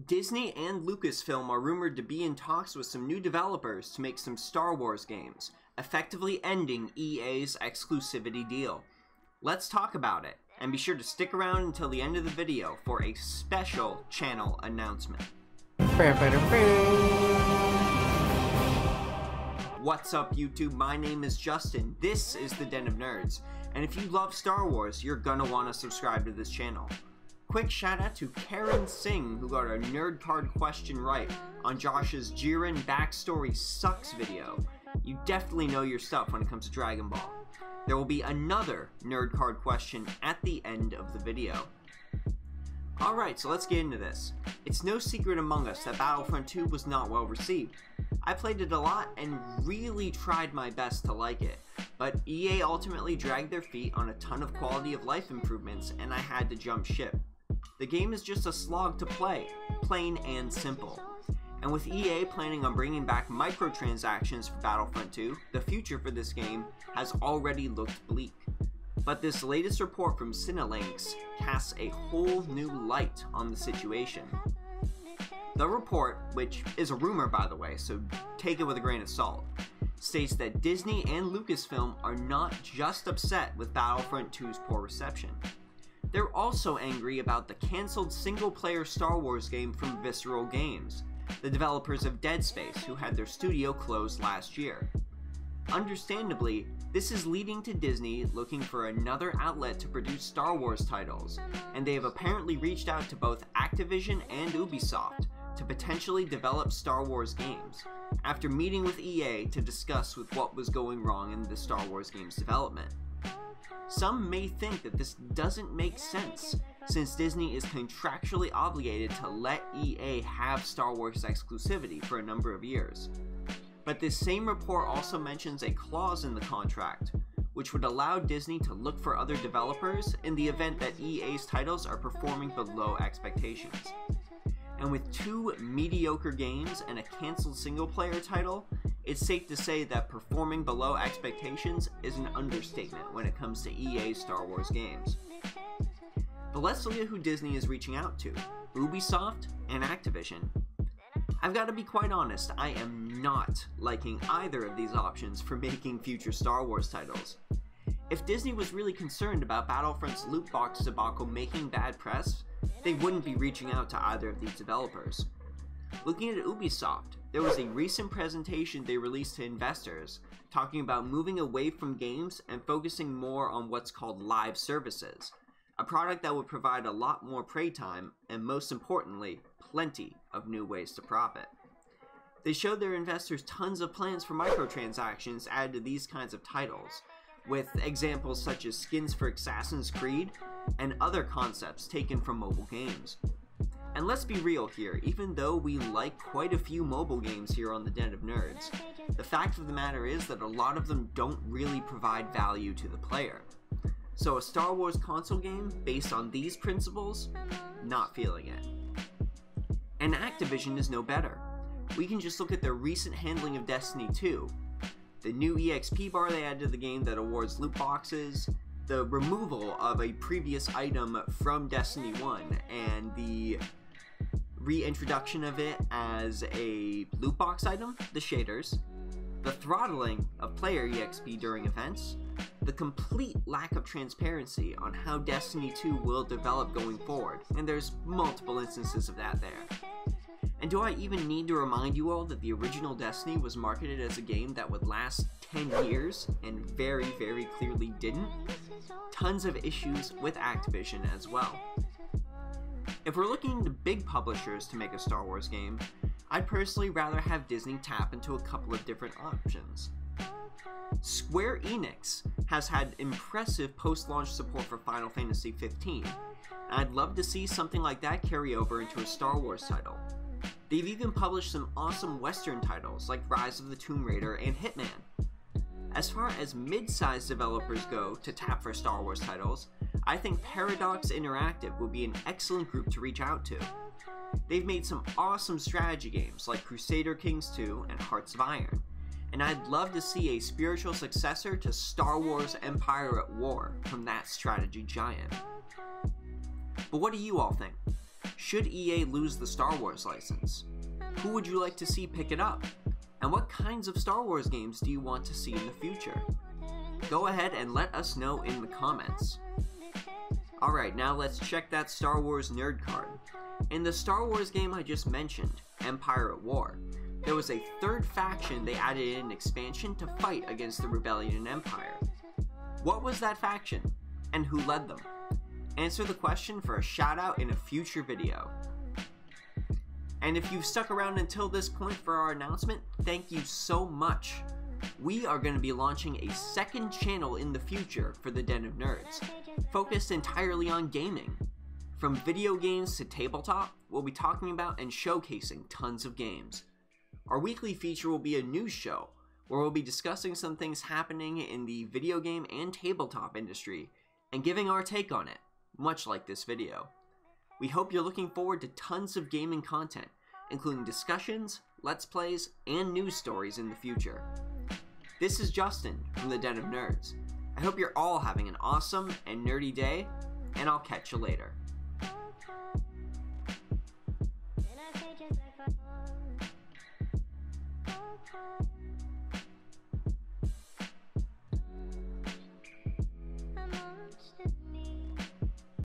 Disney and Lucasfilm are rumored to be in talks with some new developers to make some Star Wars games, effectively ending EA's exclusivity deal. Let's talk about it, and be sure to stick around until the end of the video for a special channel announcement. What's up YouTube, my name is Justin, this is the Den of Nerds, and if you love Star Wars, you're gonna want to subscribe to this channel. Quick shout out to Karen Singh, who got a nerd card question right on Josh's Jiren Backstory Sucks video. You definitely know your stuff when it comes to Dragon Ball. There will be another nerd card question at the end of the video. Alright, so let's get into this. It's no secret among us that Battlefront 2 was not well received. I played it a lot and really tried my best to like it, but EA ultimately dragged their feet on a ton of quality of life improvements and I had to jump ship. The game is just a slog to play, plain and simple. And with EA planning on bringing back microtransactions for Battlefront 2, the future for this game has already looked bleak. But this latest report from Cinelinx casts a whole new light on the situation. The report, which is a rumor by the way, so take it with a grain of salt, states that Disney and Lucasfilm are not just upset with Battlefront 2's poor reception. They're also angry about the cancelled single-player Star Wars game from Visceral Games, the developers of Dead Space, who had their studio closed last year. Understandably, this is leading to Disney looking for another outlet to produce Star Wars titles, and they have apparently reached out to both Activision and Ubisoft to potentially develop Star Wars games, after meeting with EA to discuss with what was going wrong in the Star Wars game's development. Some may think that this doesn't make sense, since Disney is contractually obligated to let EA have Star Wars exclusivity for a number of years. But this same report also mentions a clause in the contract, which would allow Disney to look for other developers in the event that EA's titles are performing below expectations. And with two mediocre games and a cancelled single-player title, it's safe to say that performing below expectations is an understatement when it comes to EA's Star Wars games. But let's look at who Disney is reaching out to, Ubisoft and Activision. I've got to be quite honest, I am not liking either of these options for making future Star Wars titles. If Disney was really concerned about Battlefront's loot box debacle making bad press, they wouldn't be reaching out to either of these developers. Looking at Ubisoft, there was a recent presentation they released to investors talking about moving away from games and focusing more on what's called live services, a product that would provide a lot more playtime and, most importantly, plenty of new ways to profit. They showed their investors tons of plans for microtransactions added to these kinds of titles, with examples such as skins for Assassin's Creed and other concepts taken from mobile games. And let's be real here, even though we like quite a few mobile games here on the Den of Nerds, the fact of the matter is that a lot of them don't really provide value to the player. So a Star Wars console game based on these principles, not feeling it. And Activision is no better. We can just look at their recent handling of Destiny 2, the new EXP bar they added to the game that awards loot boxes, the removal of a previous item from Destiny 1, and the reintroduction of it as a loot box item, the shaders, the throttling of player EXP during events, the complete lack of transparency on how Destiny 2 will develop going forward, and there's multiple instances of that there. And do I even need to remind you all that the original Destiny was marketed as a game that would last 10 years, and very, very clearly didn't? Tons of issues with Activision as well. If we're looking to big publishers to make a Star Wars game, I'd personally rather have Disney tap into a couple of different options. Square Enix has had impressive post-launch support for Final Fantasy XV, and I'd love to see something like that carry over into a Star Wars title. They've even published some awesome Western titles like Rise of the Tomb Raider and Hitman. As far as mid-sized developers go to tap for Star Wars titles, I think Paradox Interactive would be an excellent group to reach out to. They've made some awesome strategy games like Crusader Kings 2 and Hearts of Iron, and I'd love to see a spiritual successor to Star Wars Empire at War from that strategy giant. But what do you all think? Should EA lose the Star Wars license? Who would you like to see pick it up? And what kinds of Star Wars games do you want to see in the future? Go ahead and let us know in the comments. Alright, now let's check that Star Wars nerd card. In the Star Wars game I just mentioned, Empire at War, there was a third faction they added in an expansion to fight against the Rebellion and Empire. What was that faction, and who led them? Answer the question for a shout out in a future video. And if you've stuck around until this point for our announcement, thank you so much. We are going to be launching a second channel in the future for the Den of Nerds, focused entirely on gaming. From video games to tabletop, we'll be talking about and showcasing tons of games. Our weekly feature will be a news show, where we'll be discussing some things happening in the video game and tabletop industry, and giving our take on it, much like this video. We hope you're looking forward to tons of gaming content, including discussions, let's plays, and news stories in the future. This is Justin from the Den of Nerds. I hope you're all having an awesome and nerdy day, and I'll catch you later.